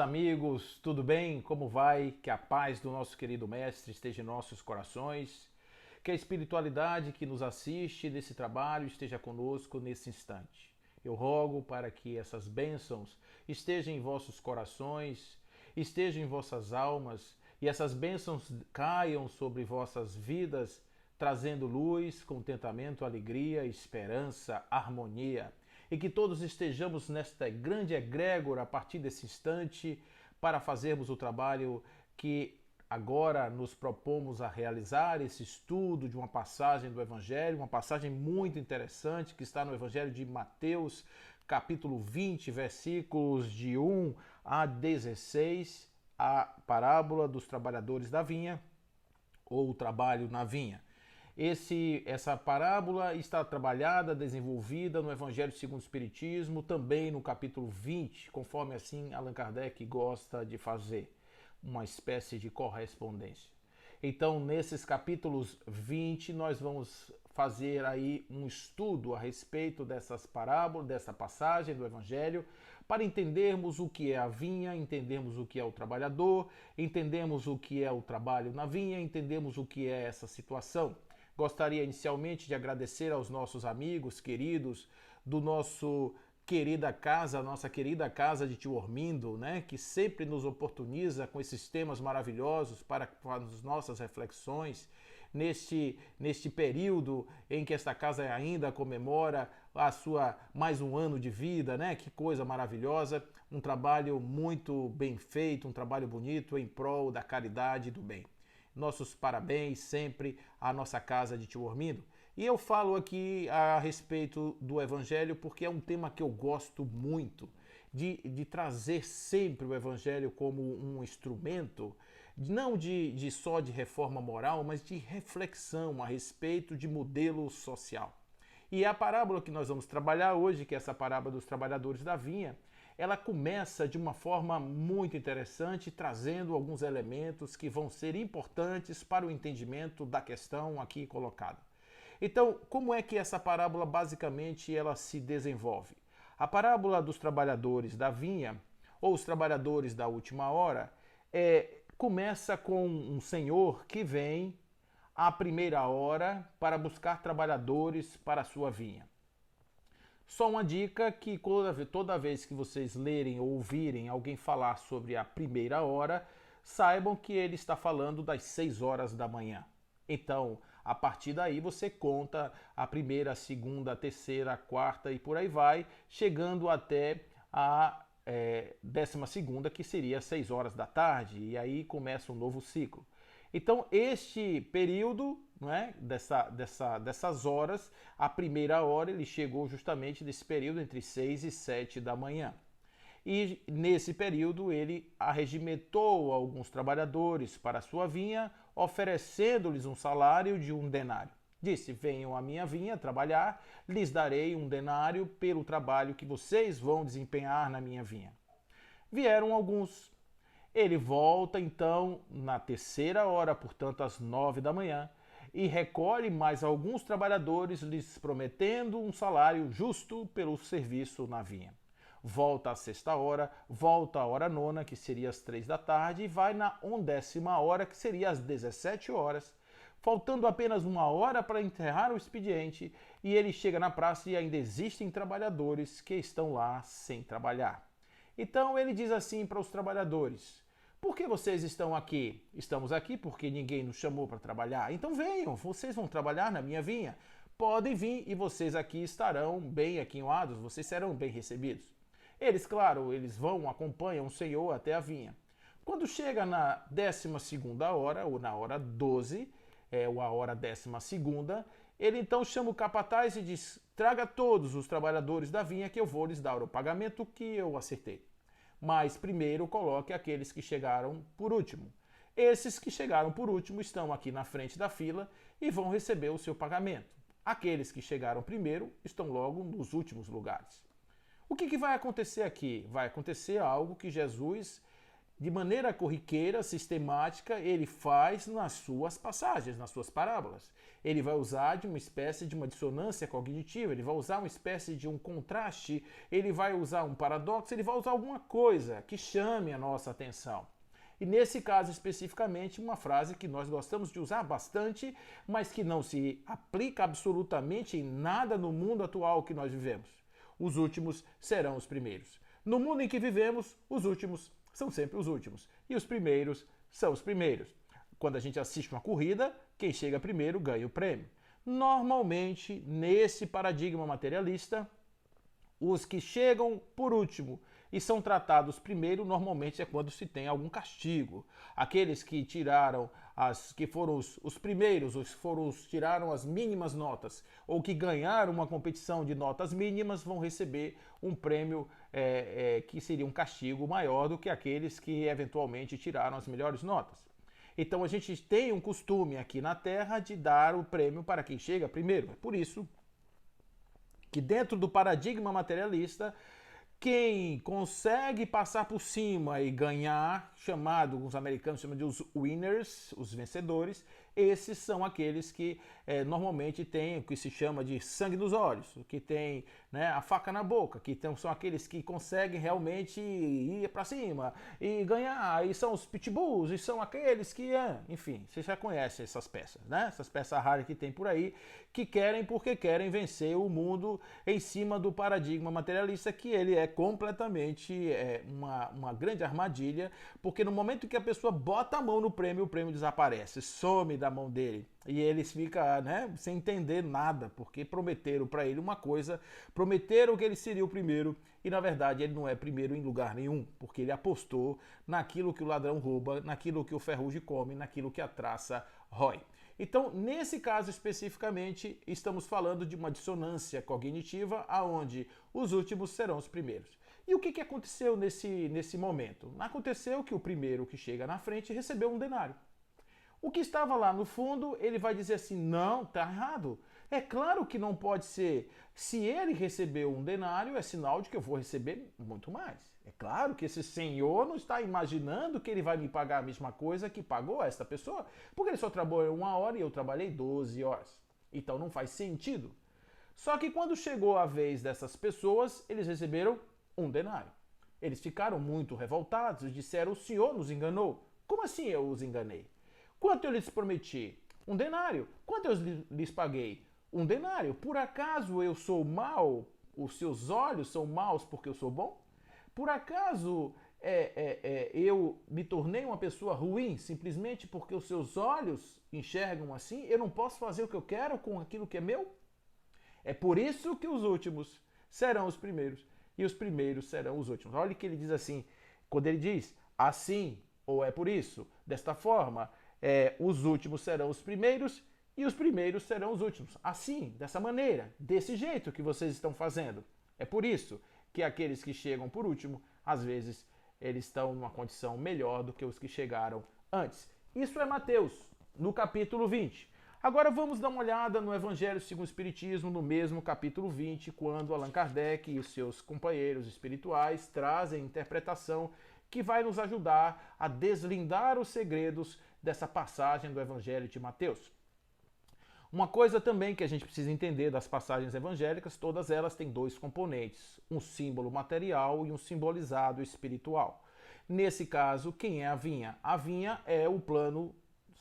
amigos, tudo bem? Como vai? Que a paz do nosso querido Mestre esteja em nossos corações, que a espiritualidade que nos assiste nesse trabalho esteja conosco nesse instante. Eu rogo para que essas bênçãos estejam em vossos corações, estejam em vossas almas e essas bênçãos caiam sobre vossas vidas, trazendo luz, contentamento, alegria, esperança, harmonia. E que todos estejamos nesta grande egrégora a partir desse instante para fazermos o trabalho que agora nos propomos a realizar, esse estudo de uma passagem do Evangelho, uma passagem muito interessante que está no Evangelho de Mateus, capítulo 20, versículos de 1 a 16, a parábola dos trabalhadores da vinha, ou o trabalho na vinha. Essa parábola está trabalhada, desenvolvida no Evangelho segundo o Espiritismo, também no capítulo 20, conforme assim Allan Kardec gosta de fazer, uma espécie de correspondência. Então, nesses capítulos 20, nós vamos fazer aí um estudo a respeito dessas parábolas, dessa passagem do Evangelho, para entendermos o que é a vinha, entendermos o que é o trabalhador, entendemos o que é o trabalho na vinha, entendemos o que é essa situação. Gostaria inicialmente de agradecer aos nossos amigos queridos do nossa querida casa de Tio Ormindo, né, que sempre nos oportuniza com esses temas maravilhosos para as nossas reflexões neste período em que esta casa ainda comemora a sua mais um ano de vida, né? Que coisa maravilhosa, um trabalho muito bem feito, um trabalho bonito em prol da caridade e do bem. Nossos parabéns sempre à nossa casa de Tio Ormindo. E eu falo aqui a respeito do Evangelho porque é um tema que eu gosto muito de trazer sempre o Evangelho como um instrumento, não só de reforma moral, mas de reflexão a respeito de modelo social. E a parábola que nós vamos trabalhar hoje, que é essa parábola dos trabalhadores da vinha, ela começa de uma forma muito interessante, trazendo alguns elementos que vão ser importantes para o entendimento da questão aqui colocada. Então, como é que essa parábola basicamente ela se desenvolve? A parábola dos trabalhadores da vinha, ou os trabalhadores da última hora, começa com um senhor que vem à primeira hora para buscar trabalhadores para a sua vinha. Só uma dica que toda vez que vocês lerem ou ouvirem alguém falar sobre a primeira hora, saibam que ele está falando das 6 horas da manhã. Então, a partir daí você conta a primeira, a segunda, a terceira, a quarta e por aí vai, chegando até a 12ª, que seria 6 horas da tarde, e aí começa um novo ciclo. Então, este período, né, dessas horas, a primeira hora ele chegou justamente nesse período entre 6 e 7 da manhã. E nesse período ele arregimentou alguns trabalhadores para a sua vinha, oferecendo-lhes um salário de 1 denário. Disse: venham à minha vinha trabalhar, lhes darei 1 denário pelo trabalho que vocês vão desempenhar na minha vinha. Vieram alguns. Ele volta então na terceira hora, portanto às 9 da manhã, e recolhe mais alguns trabalhadores, lhes prometendo um salário justo pelo serviço na vinha. Volta à sexta hora, volta à hora nona, que seria às 3 da tarde, e vai na 11ª hora, que seria às 17 horas, faltando apenas 1 hora para encerrar o expediente, e ele chega na praça e ainda existem trabalhadores que estão lá sem trabalhar. Então ele diz assim para os trabalhadores: por que vocês estão aqui? Estamos aqui porque ninguém nos chamou para trabalhar. Então venham, vocês vão trabalhar na minha vinha. Podem vir e vocês aqui estarão bem aquinhoados, vocês serão bem recebidos. Eles, claro, eles vão, acompanham o Senhor até a vinha. Quando chega na 12ª hora, ou na hora 12, ou a hora 12ª, ele então chama o capataz e diz: traga todos os trabalhadores da vinha que eu vou lhes dar o pagamento que eu acertei. Mas primeiro coloque aqueles que chegaram por último. Esses que chegaram por último estão aqui na frente da fila e vão receber o seu pagamento. Aqueles que chegaram primeiro estão logo nos últimos lugares. O que vai acontecer aqui? Vai acontecer algo que Jesus de maneira corriqueira, sistemática, ele faz nas suas passagens, nas suas parábolas. Ele vai usar de uma espécie de uma dissonância cognitiva, ele vai usar uma espécie de um contraste, ele vai usar um paradoxo, ele vai usar alguma coisa que chame a nossa atenção. E nesse caso especificamente, uma frase que nós gostamos de usar bastante, mas que não se aplica absolutamente em nada no mundo atual que nós vivemos. Os últimos serão os primeiros. No mundo em que vivemos, os últimos são sempre os últimos. E os primeiros são os primeiros. Quando a gente assiste uma corrida, quem chega primeiro ganha o prêmio. Normalmente, nesse paradigma materialista, os que chegam por último e são tratados primeiro, normalmente é quando se tem algum castigo. Aqueles que tiraram que foram os primeiros, tiraram as mínimas notas, ou que ganharam uma competição de notas mínimas, vão receber um prêmio que seria um castigo maior do que aqueles que eventualmente tiraram as melhores notas. Então a gente tem um costume aqui na Terra de dar o prêmio para quem chega primeiro. É por isso que dentro do paradigma materialista, quem consegue passar por cima e ganhar, os americanos chamam de os winners, os vencedores, esses são aqueles que normalmente têm o que se chama de sangue nos olhos, que tem, né, a faca na boca, são aqueles que conseguem realmente ir para cima e ganhar, e são os pitbulls, e são aqueles que, enfim, você já conhece essas peças, né? Essas peças raras que tem por aí, que querem porque querem vencer o mundo em cima do paradigma materialista, que ele é completamente uma grande armadilha, porque no momento que a pessoa bota a mão no prêmio, o prêmio desaparece, some da mão dele. E ele fica, né, sem entender nada, porque prometeram para ele uma coisa, prometeram que ele seria o primeiro, e na verdade ele não é primeiro em lugar nenhum, porque ele apostou naquilo que o ladrão rouba, naquilo que o ferrugem come, naquilo que a traça rói. Então, nesse caso especificamente, estamos falando de uma dissonância cognitiva, aonde os últimos serão os primeiros. E o que aconteceu nesse momento? Aconteceu que o primeiro que chega na frente recebeu um denário. O que estava lá no fundo, ele vai dizer assim, não, está errado. É claro que não pode ser. Se ele recebeu um denário, é sinal de que eu vou receber muito mais. É claro que esse senhor não está imaginando que ele vai me pagar a mesma coisa que pagou esta pessoa, porque ele só trabalhou 1 hora e eu trabalhei 12 horas. Então não faz sentido. Só que quando chegou a vez dessas pessoas, eles receberam um denário. Eles ficaram muito revoltados, disseram, o senhor nos enganou. Como assim eu os enganei? Quanto eu lhes prometi? Um denário. Quanto eu lhes paguei? Um denário. Por acaso eu sou mau? Os seus olhos são maus porque eu sou bom? Por acaso eu me tornei uma pessoa ruim simplesmente porque os seus olhos enxergam assim? Eu não posso fazer o que eu quero com aquilo que é meu? É por isso que os últimos serão os primeiros e os primeiros serão os últimos. Olha o que ele diz assim, quando ele diz assim, ou é por isso, desta forma, os últimos serão os primeiros e os primeiros serão os últimos. Assim, dessa maneira, desse jeito que vocês estão fazendo. É por isso que aqueles que chegam por último, às vezes, eles estão numa condição melhor do que os que chegaram antes. Isso é Mateus, no capítulo 20. Agora vamos dar uma olhada no Evangelho segundo o Espiritismo, no mesmo capítulo 20, quando Allan Kardec e os seus companheiros espirituais trazem interpretação que vai nos ajudar a deslindar os segredos dessa passagem do Evangelho de Mateus. Uma coisa também que a gente precisa entender das passagens evangélicas, todas elas têm 2 componentes, um símbolo material e um simbolizado espiritual. Nesse caso, quem é a vinha? A vinha é o plano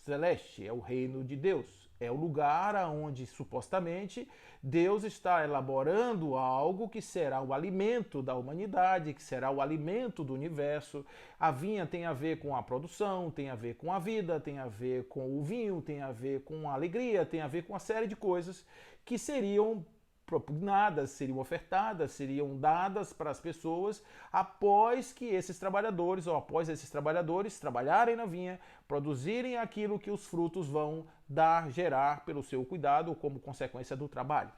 celeste, é o reino de Deus. É o lugar onde supostamente Deus está elaborando algo que será o alimento da humanidade, que será o alimento do universo. A vinha tem a ver com a produção, tem a ver com a vida, tem a ver com o vinho, tem a ver com a alegria, tem a ver com uma série de coisas que seriam propugnadas, seriam ofertadas, seriam dadas para as pessoas após que esses trabalhadores, ou após esses trabalhadores trabalharem na vinha, produzirem aquilo que os frutos vão gerar pelo seu cuidado ou como consequência do trabalho.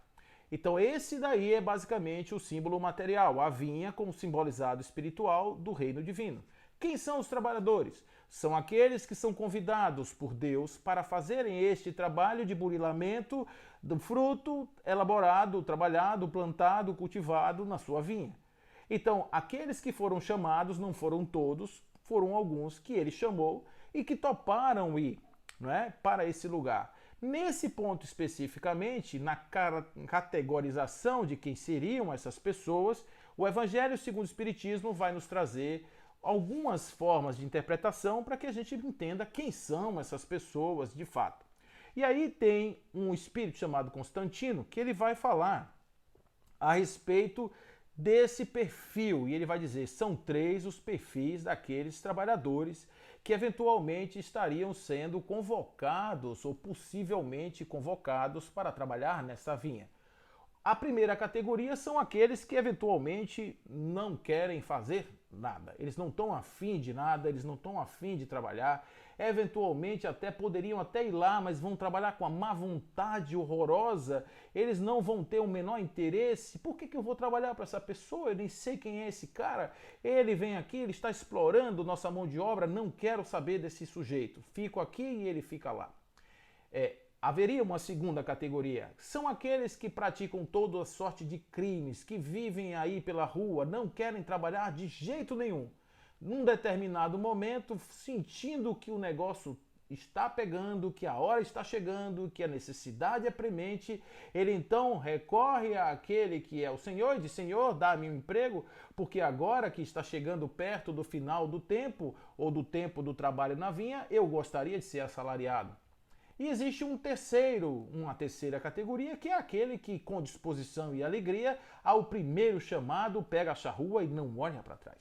Então esse daí é basicamente o símbolo material, a vinha como simbolizado espiritual do reino divino. Quem são os trabalhadores? São aqueles que são convidados por Deus para fazerem este trabalho de burilamento do fruto elaborado, trabalhado, plantado, cultivado na sua vinha. Então, aqueles que foram chamados não foram todos, foram alguns que ele chamou e que toparam ir, não é, para esse lugar. Nesse ponto especificamente, na categorização de quem seriam essas pessoas, o Evangelho segundo o Espiritismo vai nos trazer algumas formas de interpretação para que a gente entenda quem são essas pessoas de fato. E aí tem um espírito chamado Constantino que ele vai falar a respeito desse perfil, e ele vai dizer, são 3 os perfis daqueles trabalhadores que eventualmente estariam sendo convocados ou possivelmente convocados para trabalhar nessa vinha. A primeira categoria são aqueles que eventualmente não querem fazer nada, eles não estão afim de nada, eles não estão afim de trabalhar, eventualmente até poderiam até ir lá, mas vão trabalhar com a má vontade horrorosa, eles não vão ter o menor interesse. Por que eu vou trabalhar para essa pessoa? Eu nem sei quem é esse cara, ele vem aqui, ele está explorando nossa mão de obra, não quero saber desse sujeito, fico aqui e ele fica lá. Haveria uma segunda categoria, são aqueles que praticam toda sorte de crimes, que vivem aí pela rua, não querem trabalhar de jeito nenhum. Num determinado momento, sentindo que o negócio está pegando, que a hora está chegando, que a necessidade é premente, ele então recorre àquele que é o Senhor e diz, Senhor, dá-me um emprego, porque agora que está chegando perto do final do tempo, ou do tempo do trabalho na vinha, eu gostaria de ser assalariado. E existe uma terceira categoria, que é aquele que, com disposição e alegria, ao primeiro chamado, pega a charrua e não olha para trás.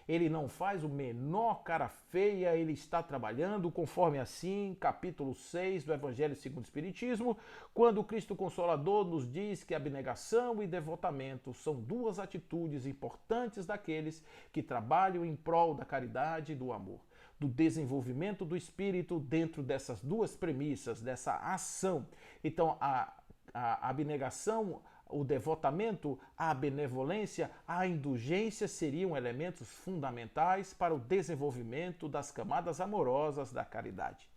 Ele não faz o menor cara feia, ele está trabalhando, conforme assim, capítulo 6 do Evangelho segundo o Espiritismo, quando o Cristo Consolador nos diz que abnegação e devotamento são 2 atitudes importantes daqueles que trabalham em prol da caridade e do amor, do desenvolvimento do espírito dentro dessas 2 premissas, dessa ação. Então, a abnegação, o devotamento, a benevolência, a indulgência seriam elementos fundamentais para o desenvolvimento das camadas amorosas da caridade.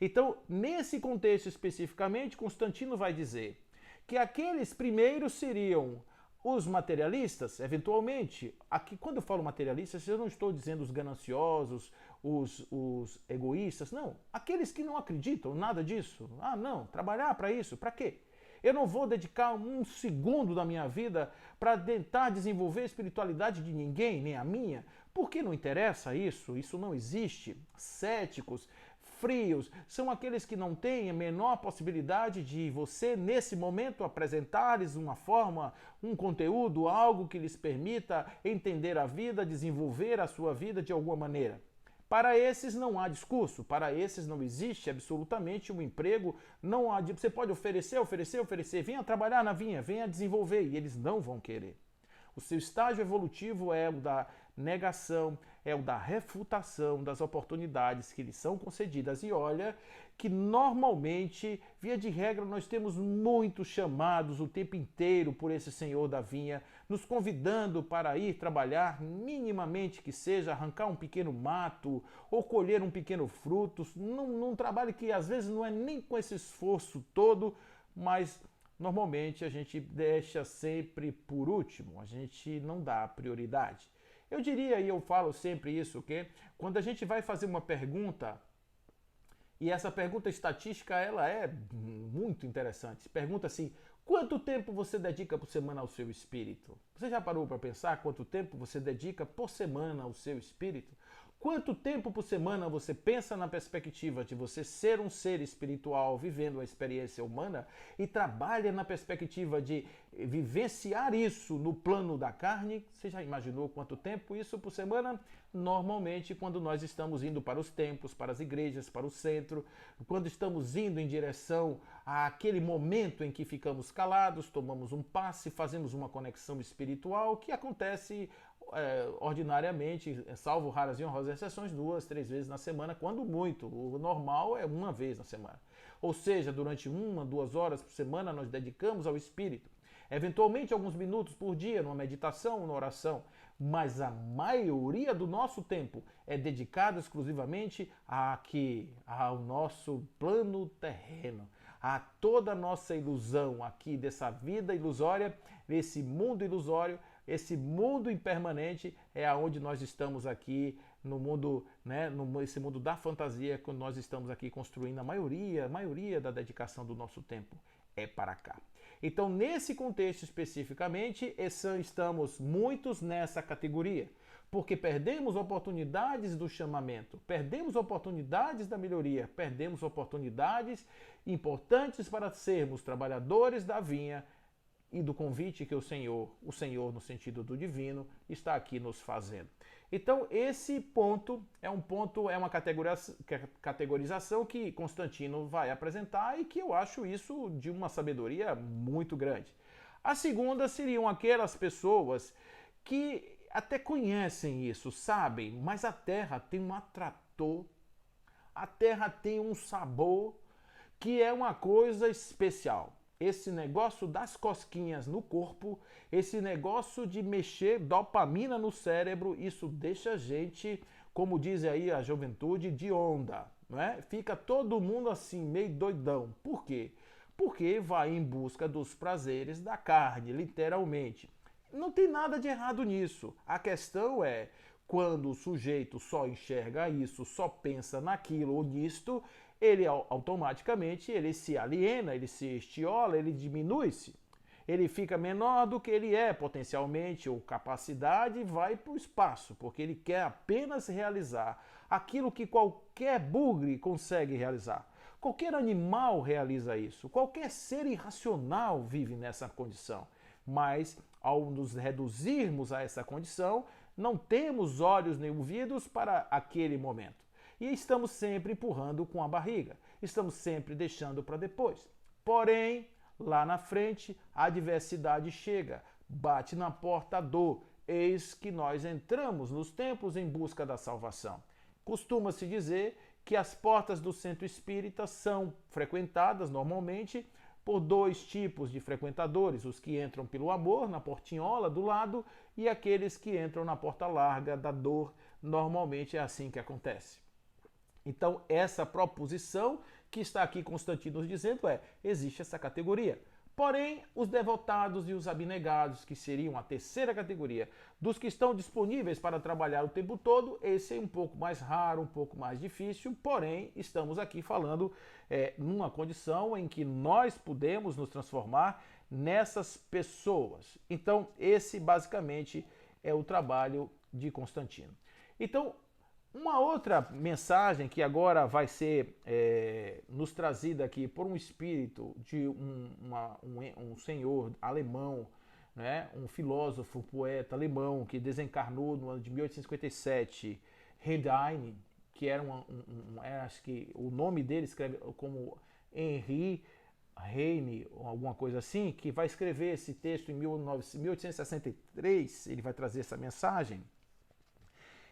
Então, nesse contexto especificamente, Constantino vai dizer que aqueles primeiros seriam os materialistas, eventualmente. Aqui, quando eu falo materialistas, eu não estou dizendo os gananciosos, os egoístas, não. Aqueles que não acreditam nada disso. Ah, não, trabalhar para isso, para quê? Eu não vou dedicar 1 segundo da minha vida para tentar desenvolver a espiritualidade de ninguém, nem a minha, porque não interessa isso, isso não existe. Céticos, frios, são aqueles que não têm a menor possibilidade de você, nesse momento, apresentar-lhes uma forma, um conteúdo, algo que lhes permita entender a vida, desenvolver a sua vida de alguma maneira. Para esses não há discurso, para esses não existe absolutamente um emprego, não há, você pode oferecer, venha trabalhar na vinha, venha desenvolver, e eles não vão querer. O seu estágio evolutivo é o da negação, é o da refutação das oportunidades que lhes são concedidas. E olha que normalmente, via de regra, nós temos muitos chamados o tempo inteiro por esse senhor da vinha, nos convidando para ir trabalhar, minimamente que seja, arrancar um pequeno mato ou colher um pequeno fruto, num trabalho que às vezes não é nem com esse esforço todo, mas normalmente a gente deixa sempre por último, a gente não dá prioridade. Eu diria, e eu falo sempre isso, que quando a gente vai fazer uma pergunta, e essa pergunta estatística ela é muito interessante, pergunta assim, quanto tempo você dedica por semana ao seu espírito? Você já parou para pensar quanto tempo você dedica por semana ao seu espírito? Quanto tempo por semana você pensa na perspectiva de você ser um ser espiritual vivendo a experiência humana e trabalha na perspectiva de vivenciar isso no plano da carne? Você já imaginou quanto tempo isso por semana? Normalmente, quando nós estamos indo para os templos, para as igrejas, para o centro, quando estamos indo em direção àquele momento em que ficamos calados, tomamos um passe, fazemos uma conexão espiritual, que acontece ordinariamente, salvo raras e honrosas exceções, 2, 3 vezes na semana, quando muito. O normal é 1 vez na semana. Ou seja, durante 1, 2 horas por semana nós dedicamos ao espírito. Eventualmente alguns minutos por dia, numa meditação, numa oração, mas a maioria do nosso tempo é dedicado exclusivamente ao nosso plano terreno, a toda a nossa ilusão aqui dessa vida ilusória, desse mundo ilusório. Esse mundo impermanente é aonde nós estamos aqui no mundo, né, nesse mundo da fantasia, quando nós estamos aqui construindo a maioria da dedicação do nosso tempo é para cá. Então, nesse contexto especificamente, estamos muitos nessa categoria, porque perdemos oportunidades do chamamento, perdemos oportunidades da melhoria, perdemos oportunidades importantes para sermos trabalhadores da vinha e do convite que o Senhor no sentido do divino, está aqui nos fazendo. Então, esse ponto é uma categorização que Constantino vai apresentar e que eu acho isso de uma sabedoria muito grande. A segunda seriam aquelas pessoas que até conhecem isso, sabem, mas a terra tem um atrator, a terra tem um sabor que é uma coisa especial. Esse negócio das cosquinhas no corpo, esse negócio de mexer dopamina no cérebro, isso deixa a gente, como diz aí a juventude, de onda, não é? Fica todo mundo assim, meio doidão. Por quê? Porque vai em busca dos prazeres da carne, literalmente. Não tem nada de errado nisso. A questão é, quando o sujeito só enxerga isso, só pensa naquilo ou nisto, ele automaticamente ele se aliena, ele se estiola, ele diminui-se. Ele fica menor do que ele é potencialmente, ou capacidade, vai para o espaço, porque ele quer apenas realizar aquilo que qualquer bugre consegue realizar. Qualquer animal realiza isso, qualquer ser irracional vive nessa condição. Mas, ao nos reduzirmos a essa condição, não temos olhos nem ouvidos para aquele momento. E estamos sempre empurrando com a barriga, estamos sempre deixando para depois. Porém, lá na frente, a adversidade chega, bate na porta a dor, eis que nós entramos nos templos em busca da salvação. Costuma-se dizer que as portas do centro espírita são frequentadas normalmente por dois tipos de frequentadores, os que entram pelo amor, na portinhola do lado, e aqueles que entram na porta larga da dor. Normalmente é assim que acontece. Então, essa proposição que está aqui Constantino nos dizendo existe essa categoria. Porém, os devotados e os abnegados, que seriam a terceira categoria, dos que estão disponíveis para trabalhar o tempo todo, esse é um pouco mais raro, um pouco mais difícil, porém, estamos aqui falando numa condição em que nós podemos nos transformar nessas pessoas. Então, esse basicamente é o trabalho de Constantino. Então, uma outra mensagem que agora vai ser nos trazida aqui por um espírito de um senhor alemão, né, um filósofo, poeta alemão que desencarnou no ano de 1857, Heinrich, que era acho que o nome dele escreve como Henri Heine, ou alguma coisa assim, que vai escrever esse texto em 1863, ele vai trazer essa mensagem.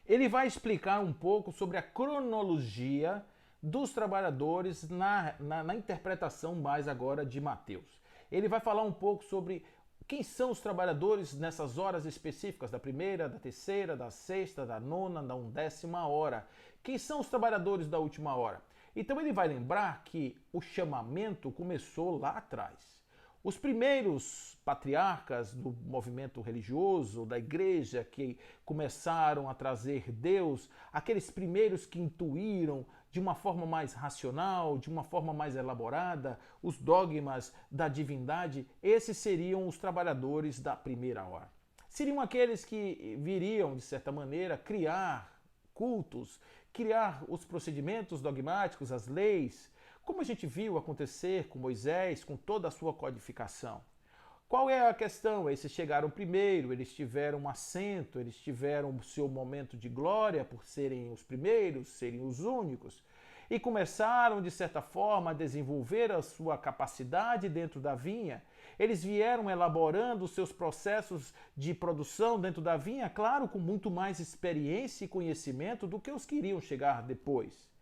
Ele vai explicar um pouco sobre a cronologia dos trabalhadores na interpretação mais agora de Mateus. Ele vai falar um pouco sobre quem são os trabalhadores nessas horas específicas, da primeira, da terceira, da sexta, da nona, da 1ª hora. Quem são os trabalhadores da última hora? Então ele vai lembrar que o chamamento começou lá atrás. Os primeiros patriarcas do movimento religioso, da igreja, que começaram a trazer Deus, aqueles primeiros que intuíram de uma forma mais racional, de uma forma mais elaborada, os dogmas da divindade, esses seriam os trabalhadores da primeira hora. Seriam aqueles que viriam, de certa maneira, criar cultos, criar os procedimentos dogmáticos, as leis, como a gente viu acontecer com Moisés, com toda a sua codificação. Qual é a questão? Esses chegaram primeiro, eles tiveram um assento, eles tiveram o seu momento de glória por serem os primeiros, serem os únicos, e começaram, de certa forma, a desenvolver a sua capacidade dentro da vinha. Eles vieram elaborando os seus processos de produção dentro da vinha, claro, com muito mais experiência e conhecimento do que os que iriam chegar depois.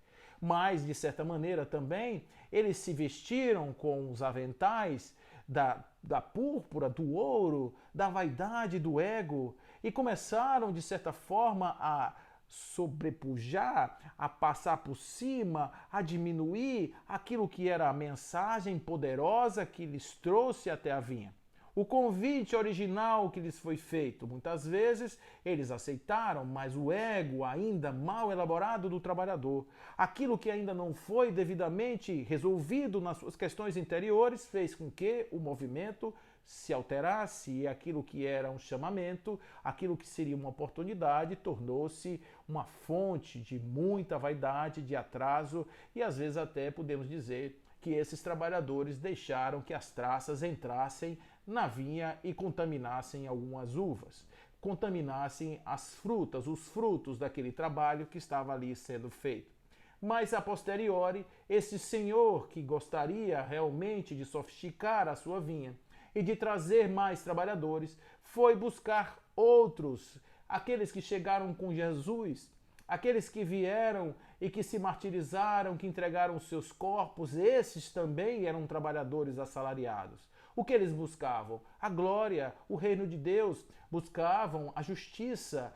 Mas, de certa maneira, também, eles se vestiram com os aventais da púrpura, do ouro, da vaidade, do ego, e começaram, de certa forma, a sobrepujar, a passar por cima, a diminuir aquilo que era a mensagem poderosa que lhes trouxe até a vinha. O convite original que lhes foi feito. Muitas vezes eles aceitaram, mas o ego ainda mal elaborado do trabalhador, aquilo que ainda não foi devidamente resolvido nas suas questões interiores, fez com que o movimento se alterasse e aquilo que era um chamamento, aquilo que seria uma oportunidade, tornou-se uma fonte de muita vaidade, de atraso e às vezes até podemos dizer que esses trabalhadores deixaram que as traças entrassem na vinha e contaminassem algumas uvas, contaminassem as frutas, os frutos daquele trabalho que estava ali sendo feito. Mas a posteriori, esse senhor que gostaria realmente de sofisticar a sua vinha e de trazer mais trabalhadores, foi buscar outros, aqueles que chegaram com Jesus, aqueles que vieram e que se martirizaram, que entregaram seus corpos, esses também eram trabalhadores assalariados. O que eles buscavam? A glória, o reino de Deus. Buscavam a justiça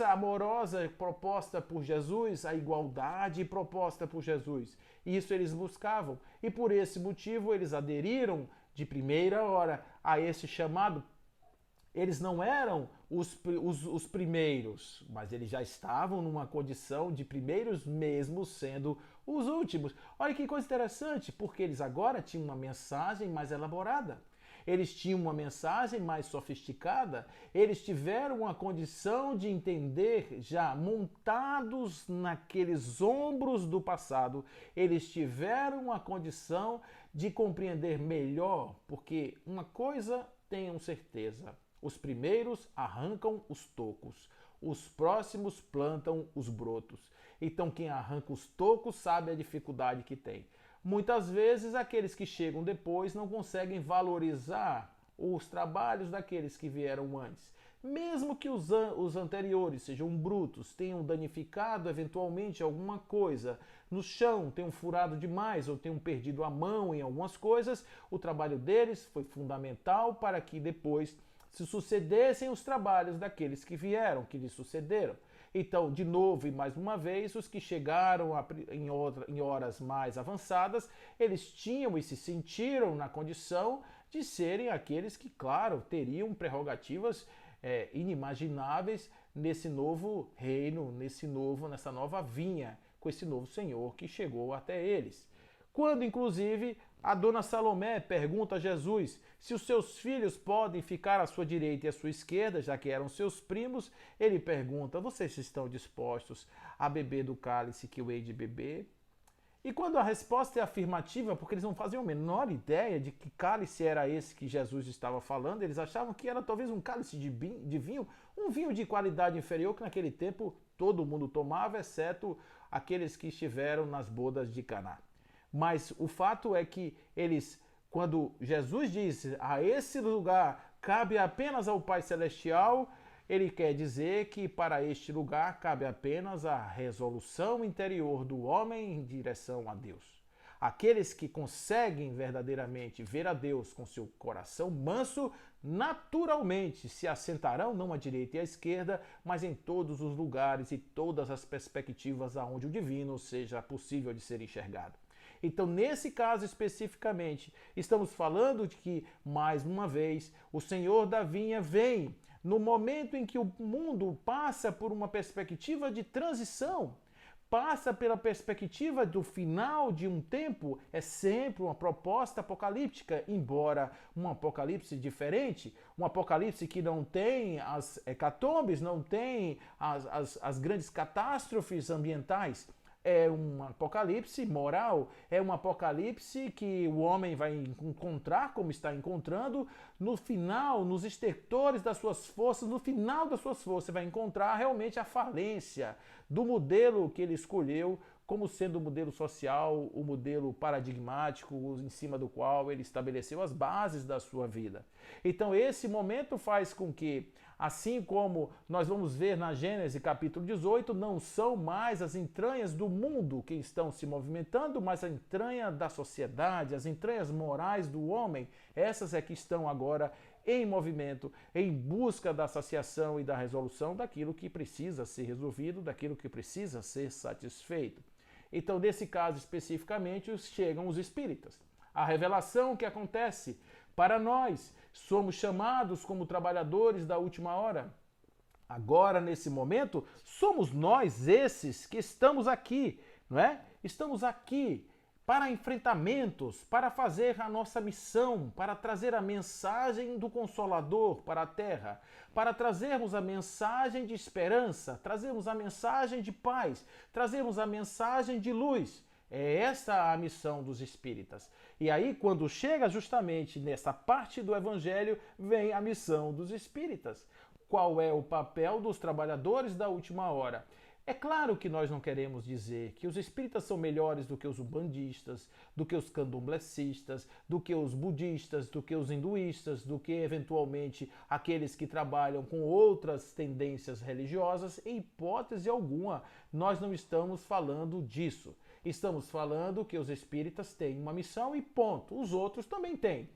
amorosa proposta por Jesus, a igualdade proposta por Jesus. Isso eles buscavam. E por esse motivo eles aderiram de primeira hora a esse chamado. Eles não eram os primeiros, mas eles já estavam numa condição de primeiros mesmo sendo os últimos. Olha que coisa interessante, porque eles agora tinham uma mensagem mais elaborada. Eles tinham uma mensagem mais sofisticada, eles tiveram uma condição de entender, já montados naqueles ombros do passado, eles tiveram uma condição de compreender melhor, porque uma coisa tenham certeza: os primeiros arrancam os tocos, os próximos plantam os brotos. Então quem arranca os tocos sabe a dificuldade que tem. Muitas vezes aqueles que chegam depois não conseguem valorizar os trabalhos daqueles que vieram antes. Mesmo que os anteriores sejam brutos, tenham danificado eventualmente alguma coisa no chão, tenham furado demais ou tenham perdido a mão em algumas coisas, o trabalho deles foi fundamental para que depois se sucedessem os trabalhos daqueles que vieram, que lhes sucederam. Então, de novo e mais uma vez, os que chegaram em horas mais avançadas, eles tinham e se sentiram na condição de serem aqueles que, claro, teriam prerrogativas inimagináveis nesse novo reino, nessa nova vinha, com esse novo Senhor que chegou até eles. Quando, inclusive, a dona Salomé pergunta a Jesus se os seus filhos podem ficar à sua direita e à sua esquerda, já que eram seus primos, ele pergunta: vocês estão dispostos a beber do cálice que eu hei de beber? E quando a resposta é afirmativa, porque eles não faziam a menor ideia de que cálice era esse que Jesus estava falando, eles achavam que era talvez um cálice de vinho, um vinho de qualidade inferior que naquele tempo todo mundo tomava, exceto aqueles que estiveram nas bodas de Caná. Mas o fato é que eles, quando Jesus disse a esse lugar cabe apenas ao Pai Celestial, ele quer dizer que para este lugar cabe apenas a resolução interior do homem em direção a Deus. Aqueles que conseguem verdadeiramente ver a Deus com seu coração manso, naturalmente se assentarão não à direita e à esquerda, mas em todos os lugares e todas as perspectivas aonde o divino seja possível de ser enxergado. Então, nesse caso especificamente, estamos falando de que, mais uma vez, o Senhor da vinha vem no momento em que o mundo passa por uma perspectiva de transição, passa pela perspectiva do final de um tempo, é sempre uma proposta apocalíptica, embora um apocalipse diferente, um apocalipse que não tem as hecatombes, não tem as grandes catástrofes ambientais. É um apocalipse moral, é um apocalipse que o homem vai encontrar, como está encontrando, no final, nos estertores das suas forças, no final das suas forças, você vai encontrar realmente a falência do modelo que ele escolheu como sendo o modelo social, o modelo paradigmático em cima do qual ele estabeleceu as bases da sua vida. Então esse momento faz com que, assim como nós vamos ver na Gênesis capítulo 18, não são mais as entranhas do mundo que estão se movimentando, mas a entranha da sociedade, as entranhas morais do homem, essas é que estão agora em movimento, em busca da saciação e da resolução daquilo que precisa ser resolvido, daquilo que precisa ser satisfeito. Então, nesse caso especificamente, chegam os espíritas. A revelação que acontece para nós. Somos chamados como trabalhadores da última hora. Agora, nesse momento, somos nós esses que estamos aqui, não é? Estamos aqui para enfrentamentos, para fazer a nossa missão, para trazer a mensagem do Consolador para a terra, para trazermos a mensagem de esperança, trazermos a mensagem de paz, trazermos a mensagem de luz. É essa a missão dos espíritas. E aí, quando chega justamente nessa parte do Evangelho, vem a missão dos espíritas. Qual é o papel dos trabalhadores da última hora? É claro que nós não queremos dizer que os espíritas são melhores do que os umbandistas, do que os candomblecistas, do que os budistas, do que os hinduístas, do que eventualmente aqueles que trabalham com outras tendências religiosas. Em hipótese alguma, nós não estamos falando disso. Estamos falando que os espíritas têm uma missão e ponto. Os outros também têm.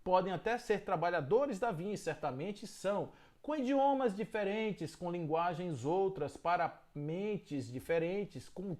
Podem até ser trabalhadores da vinha, e certamente são, com idiomas diferentes, com linguagens outras, para mentes diferentes, com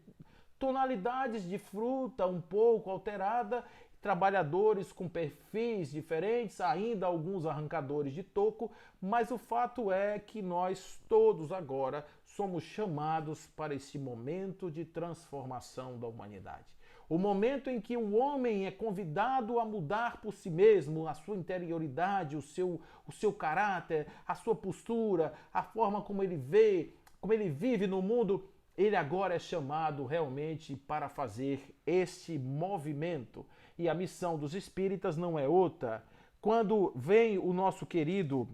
tonalidades de fruta um pouco alterada, trabalhadores com perfis diferentes, ainda alguns arrancadores de toco, mas o fato é que nós todos agora somos chamados para esse momento de transformação da humanidade. O momento em que o homem é convidado a mudar por si mesmo, a sua interioridade, o seu caráter, a sua postura, a forma como ele vê, como ele vive no mundo, ele agora é chamado realmente para fazer este movimento. E a missão dos espíritas não é outra. Quando vem o nosso querido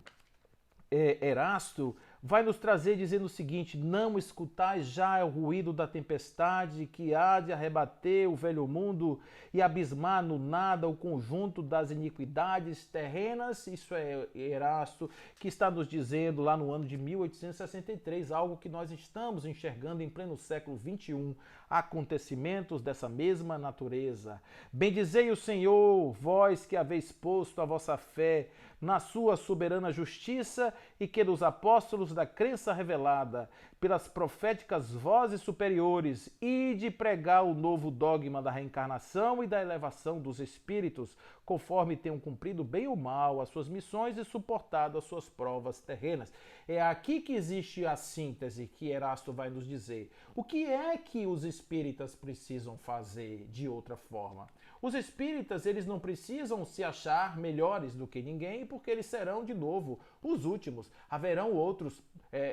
Erasto, vai nos trazer dizendo o seguinte: não escutais já o ruído da tempestade que há de arrebater o velho mundo e abismar no nada o conjunto das iniquidades terrenas. Isso é Erasto que está nos dizendo lá no ano de 1863, algo que nós estamos enxergando em pleno século XXI, acontecimentos dessa mesma natureza. Bendizei o Senhor, vós que haveis posto a vossa fé na sua soberana justiça e que dos apóstolos da crença revelada pelas proféticas vozes superiores e de pregar o novo dogma da reencarnação e da elevação dos espíritos, conforme tenham cumprido bem ou mal as suas missões e suportado as suas provas terrenas. É aqui que existe a síntese que Erasto vai nos dizer. O que é que os espíritas precisam fazer de outra forma? Os espíritas, eles não precisam se achar melhores do que ninguém, porque eles serão, de novo, os últimos. Haverão outros,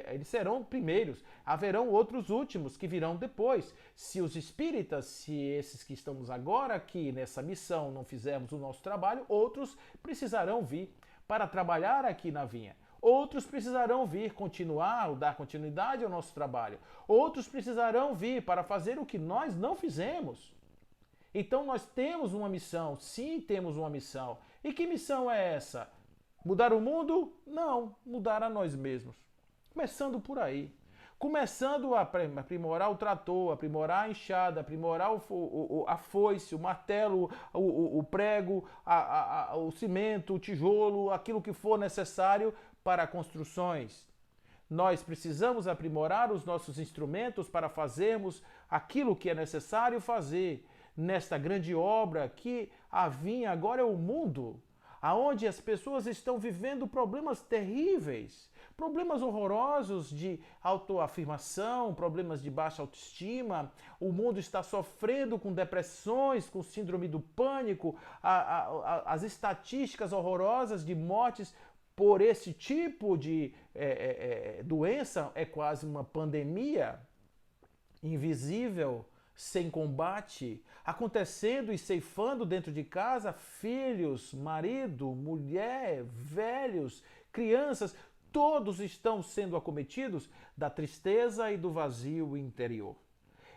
eles serão primeiros. Haverão outros últimos que virão depois. Se os espíritas, se esses que estamos agora aqui nessa missão não fizermos o nosso trabalho, outros precisarão vir para trabalhar aqui na vinha. Outros precisarão vir continuar, dar continuidade ao nosso trabalho. Outros precisarão vir para fazer o que nós não fizemos. Então nós temos uma missão, sim, temos uma missão. E que missão é essa? Mudar o mundo? Não, mudar a nós mesmos. Começando por aí. Começando a aprimorar o trator, aprimorar a enxada, aprimorar a foice, o martelo, o prego, o cimento, o tijolo, aquilo que for necessário para construções. Nós precisamos aprimorar os nossos instrumentos para fazermos aquilo que é necessário fazer nesta grande obra que a vinha agora é o mundo, aonde as pessoas estão vivendo problemas terríveis, problemas horrorosos de autoafirmação, problemas de baixa autoestima. O mundo está sofrendo com depressões, com síndrome do pânico, as estatísticas horrorosas de mortes por esse tipo de doença é quase uma pandemia invisível, sem combate, acontecendo e ceifando dentro de casa filhos, marido, mulher, velhos, crianças, todos estão sendo acometidos da tristeza e do vazio interior.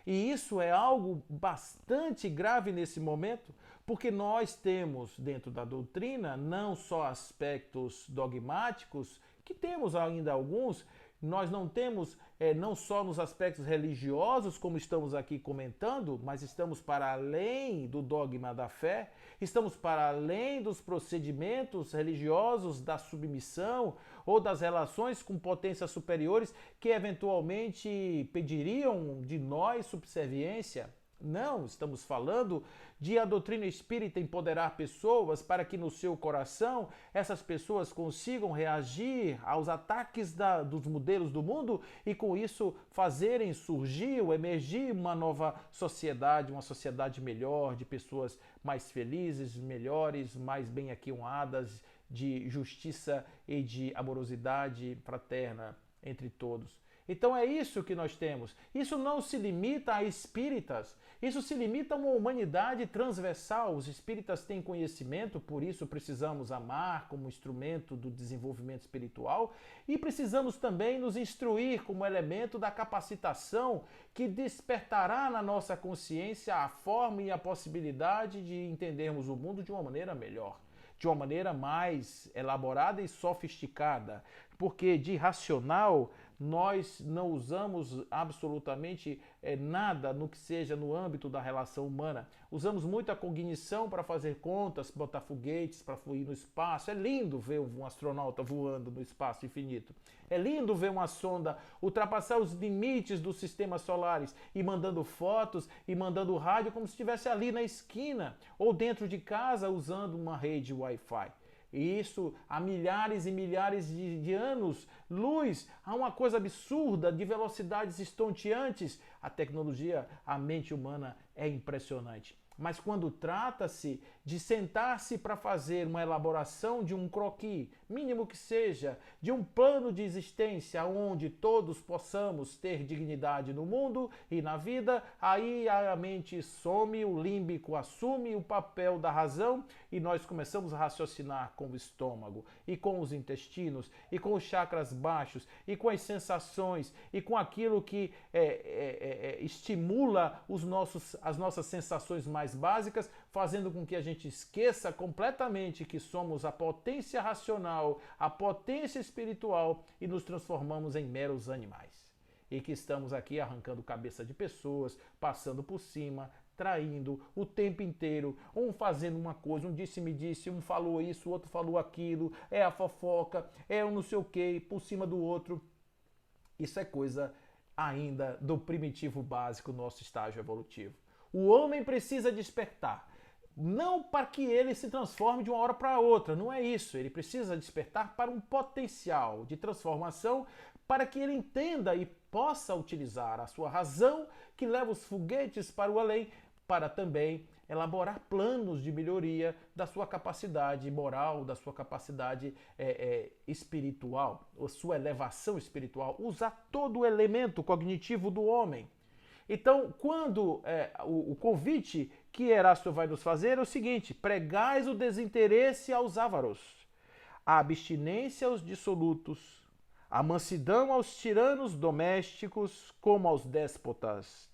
E isso é algo bastante grave nesse momento, porque nós temos dentro da doutrina não só aspectos dogmáticos, que temos ainda alguns. Nós não temos não só nos aspectos religiosos, como estamos aqui comentando, mas estamos para além do dogma da fé, estamos para além dos procedimentos religiosos da submissão ou das relações com potências superiores que eventualmente pediriam de nós subserviência. Não, estamos falando de a doutrina espírita empoderar pessoas para que no seu coração essas pessoas consigam reagir aos ataques dos modelos do mundo e com isso fazerem surgir ou emergir uma nova sociedade, uma sociedade melhor, de pessoas mais felizes, melhores, mais bem aquinhoadas, de justiça e de amorosidade fraterna entre todos. Então é isso que nós temos. Isso não se limita a espíritas, isso se limita a uma humanidade transversal. Os espíritas têm conhecimento, por isso precisamos amar como instrumento do desenvolvimento espiritual e precisamos também nos instruir como elemento da capacitação que despertará na nossa consciência a forma e a possibilidade de entendermos o mundo de uma maneira melhor, de uma maneira mais elaborada e sofisticada, porque de racional nós não usamos absolutamente nada no que seja no âmbito da relação humana. Usamos muito a cognição para fazer contas, botar foguetes para fluir no espaço. É lindo ver um astronauta voando no espaço infinito. É lindo ver uma sonda ultrapassar os limites dos sistemas solares e mandando fotos e mandando rádio como se estivesse ali na esquina ou dentro de casa usando uma rede Wi-Fi. E isso há milhares e milhares de anos, luz, há uma coisa absurda de velocidades estonteantes. A tecnologia, a mente humana é impressionante. Mas quando trata-se de sentar-se para fazer uma elaboração de um croquis, mínimo que seja, de um plano de existência onde todos possamos ter dignidade no mundo e na vida, aí a mente some, o límbico assume o papel da razão e nós começamos a raciocinar com o estômago e com os intestinos e com os chakras baixos e com as sensações e com aquilo que estimula as nossas sensações mais básicas, fazendo com que a gente esqueça completamente que somos a potência racional, a potência espiritual e nos transformamos em meros animais. E que estamos aqui arrancando cabeça de pessoas, passando por cima, traindo o tempo inteiro, um fazendo uma coisa, um disse-me-disse, um falou isso, o outro falou aquilo, é a fofoca, é o não sei o que, por cima do outro. Isso é coisa ainda do primitivo básico, nosso estágio evolutivo. O homem precisa despertar. Não para que ele se transforme de uma hora para outra, não é isso. Ele precisa despertar para um potencial de transformação para que ele entenda e possa utilizar a sua razão que leva os foguetes para o além, para também elaborar planos de melhoria da sua capacidade moral, da sua capacidade espiritual, a sua elevação espiritual, usar todo o elemento cognitivo do homem. Então, quando o convite que Erasto vai nos fazer é o seguinte: pregais o desinteresse aos ávaros, a abstinência aos dissolutos, a mansidão aos tiranos domésticos como aos déspotas.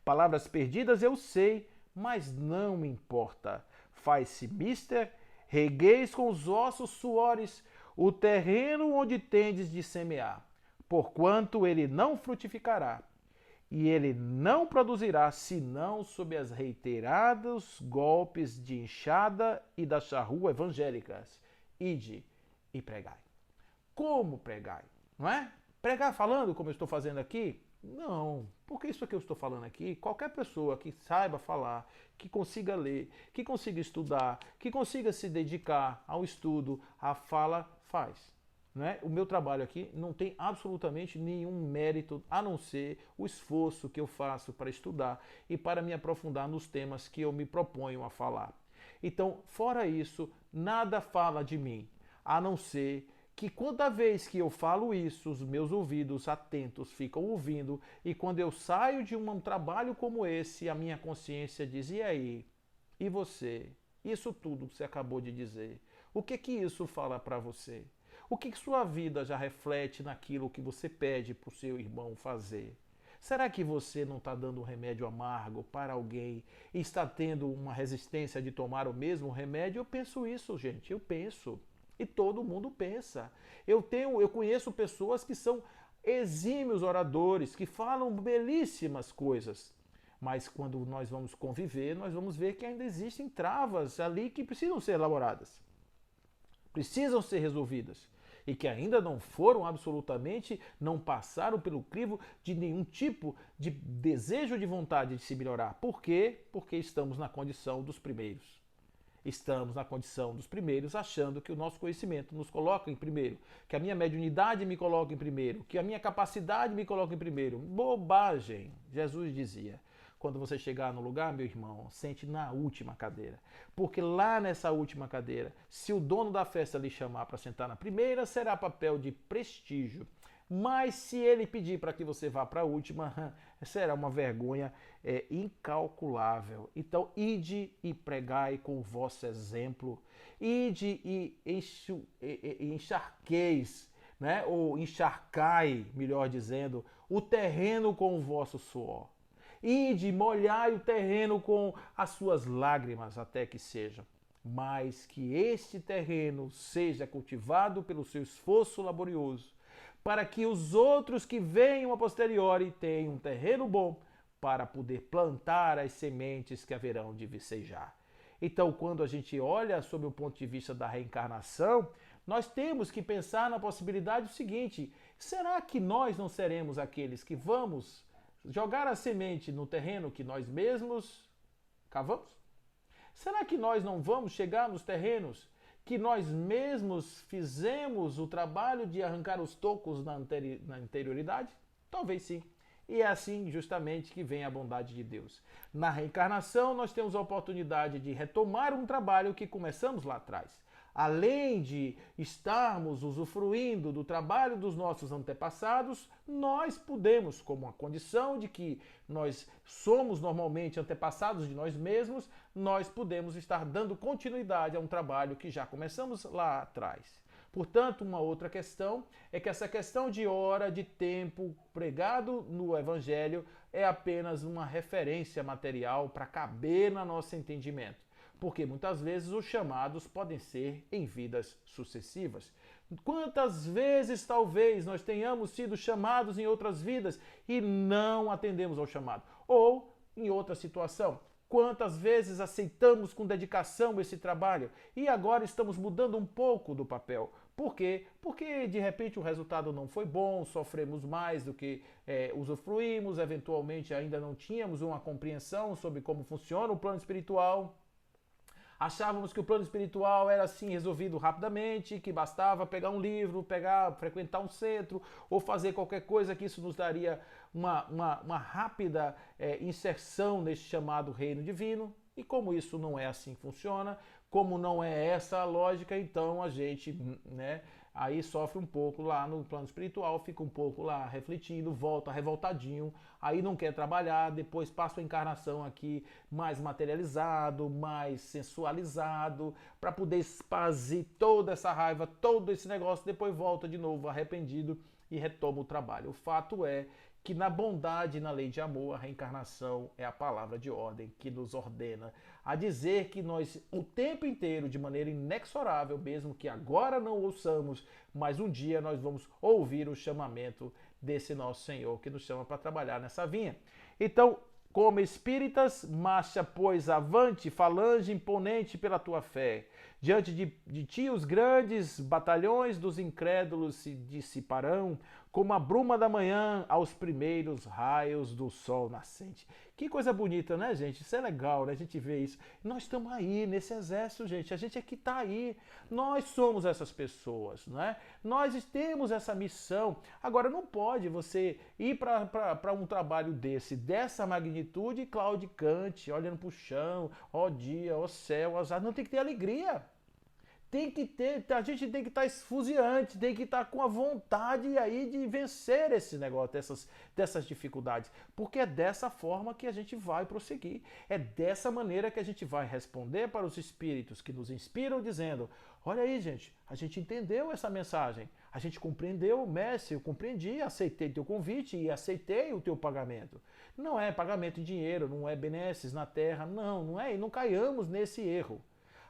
Palavras perdidas eu sei, mas não me importa. Faz-se mister, regueis com os vossos suores o terreno onde tendes de semear, porquanto ele não frutificará. E ele não produzirá senão sob as reiterados golpes de enxada e da charrua evangélicas. Ide e pregai. Como pregai? Não é? Pregar falando como eu estou fazendo aqui? Não, porque isso que eu estou falando aqui, qualquer pessoa que saiba falar, que consiga ler, que consiga estudar, que consiga se dedicar ao estudo, à fala, faz. Né? O meu trabalho aqui não tem absolutamente nenhum mérito a não ser o esforço que eu faço para estudar e para me aprofundar nos temas que eu me proponho a falar. Então, fora isso, nada fala de mim, a não ser que toda vez que eu falo isso, os meus ouvidos atentos ficam ouvindo e quando eu saio de um trabalho como esse, a minha consciência diz: e aí? E você? Isso tudo que você acabou de dizer, o que isso fala para você? O que sua vida já reflete naquilo que você pede para o seu irmão fazer? Será que você não está dando um remédio amargo para alguém e está tendo uma resistência de tomar o mesmo remédio? Eu penso isso, gente, eu penso. E todo mundo pensa. Eu conheço pessoas que são exímios oradores, que falam belíssimas coisas. Mas quando nós vamos conviver, nós vamos ver que ainda existem travas ali que precisam ser elaboradas. Precisam ser resolvidas. e que ainda não foram absolutamente, não passaram pelo crivo de nenhum tipo de desejo de vontade de se melhorar. Por quê? Porque estamos na condição dos primeiros. Estamos na condição dos primeiros, achando que o nosso conhecimento nos coloca em primeiro, que a minha mediunidade me coloca em primeiro, que a minha capacidade me coloca em primeiro. Bobagem! Jesus dizia. Quando você chegar no lugar, meu irmão, sente na última cadeira. Porque lá nessa última cadeira, se o dono da festa lhe chamar para sentar na primeira, será papel de prestígio. Mas se ele pedir para que você vá para a última, será uma vergonha incalculável. Então, ide e pregai com o vosso exemplo. Ide e encharqueis, né? Ou encharcai, melhor dizendo, o terreno com o vosso suor. Ide, molhai o terreno com as suas lágrimas, até que seja. Mas que este terreno seja cultivado pelo seu esforço laborioso, para que os outros que venham a posteriori tenham um terreno bom para poder plantar as sementes que haverão de vicejar. Então, quando a gente olha sob o ponto de vista da reencarnação, nós temos que pensar na possibilidade do seguinte: será que nós não seremos aqueles que vamos jogar a semente no terreno que nós mesmos cavamos? Será que nós não vamos chegar nos terrenos que nós mesmos fizemos o trabalho de arrancar os tocos na anterioridade? Talvez sim. E é assim justamente que vem a bondade de Deus. Na reencarnação nós temos a oportunidade de retomar um trabalho que começamos lá atrás. Além de estarmos usufruindo do trabalho dos nossos antepassados, nós podemos, como uma condição de que nós somos normalmente antepassados de nós mesmos, nós podemos estar dando continuidade a um trabalho que já começamos lá atrás. Portanto, uma outra questão é que essa questão de hora, de tempo pregado no Evangelho é apenas uma referência material para caber no nosso entendimento. Porque muitas vezes os chamados podem ser em vidas sucessivas. Quantas vezes talvez nós tenhamos sido chamados em outras vidas e não atendemos ao chamado? Ou em outra situação, quantas vezes aceitamos com dedicação esse trabalho e agora estamos mudando um pouco do papel? Por quê? Porque de repente o resultado não foi bom, sofremos mais do que usufruímos, eventualmente ainda não tínhamos uma compreensão sobre como funciona o plano espiritual. Achávamos que o plano espiritual era assim resolvido rapidamente, que bastava pegar um livro, frequentar um centro ou fazer qualquer coisa que isso nos daria uma rápida inserção nesse chamado reino divino. E como isso não é assim que funciona, como não é essa a lógica, então a gente, né, aí sofre um pouco lá no plano espiritual, fica um pouco lá refletindo, volta revoltadinho, aí não quer trabalhar, depois passa a encarnação aqui mais materializado, mais sensualizado, para poder expazir toda essa raiva, todo esse negócio, depois volta de novo arrependido e retoma o trabalho. O fato é que na bondade e na lei de amor, a reencarnação é a palavra de ordem que nos ordena a dizer que nós, o tempo inteiro, de maneira inexorável, mesmo que agora não ouçamos, mas um dia nós vamos ouvir o chamamento desse nosso Senhor que nos chama para trabalhar nessa vinha. Então, como espíritas, marcha, pois, avante, falange imponente pela tua fé. Diante de ti os grandes batalhões dos incrédulos se dissiparão, como a bruma da manhã aos primeiros raios do sol nascente. Que coisa bonita, né, gente? Isso é legal, né? A gente vê isso. Nós estamos aí, nesse exército, gente. A gente é que está aí. Nós somos essas pessoas, né? Nós temos essa missão. Agora, não pode você ir para um trabalho dessa magnitude, claudicante, olhando para o chão, ó dia, ó céu, ó azar. Não, tem que ter alegria. Tem que ter, a gente tem que estar esfuziante, tem que estar com a vontade aí de vencer esse negócio, dessas dificuldades. Porque é dessa forma que a gente vai prosseguir. É dessa maneira que a gente vai responder para os espíritos que nos inspiram dizendo: olha aí, gente, a gente entendeu essa mensagem, a gente compreendeu, mestre, eu compreendi, aceitei teu convite e aceitei o teu pagamento. Não é pagamento em dinheiro, não é benesses na terra, não é, e não caiamos nesse erro.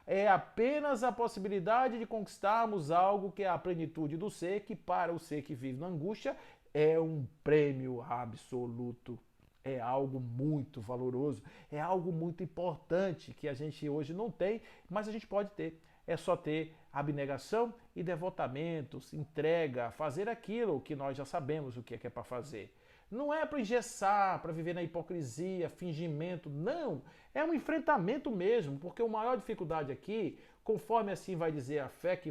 É apenas a possibilidade de conquistarmos algo que é a plenitude do ser, que para o ser que vive na angústia é um prêmio absoluto. É algo muito valoroso, é algo muito importante que a gente hoje não tem, mas a gente pode ter. é só ter abnegação e devotamentos, entrega, fazer aquilo que nós já sabemos o que é para fazer. Não é para engessar, para viver na hipocrisia, fingimento, não. É um enfrentamento mesmo, porque a maior dificuldade aqui, conforme assim vai dizer a fé que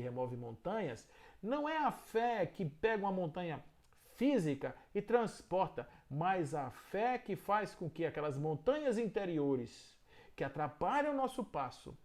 remove montanhas, não é a fé que pega uma montanha física e transporta, mas a fé que faz com que aquelas montanhas interiores que atrapalham o nosso passo,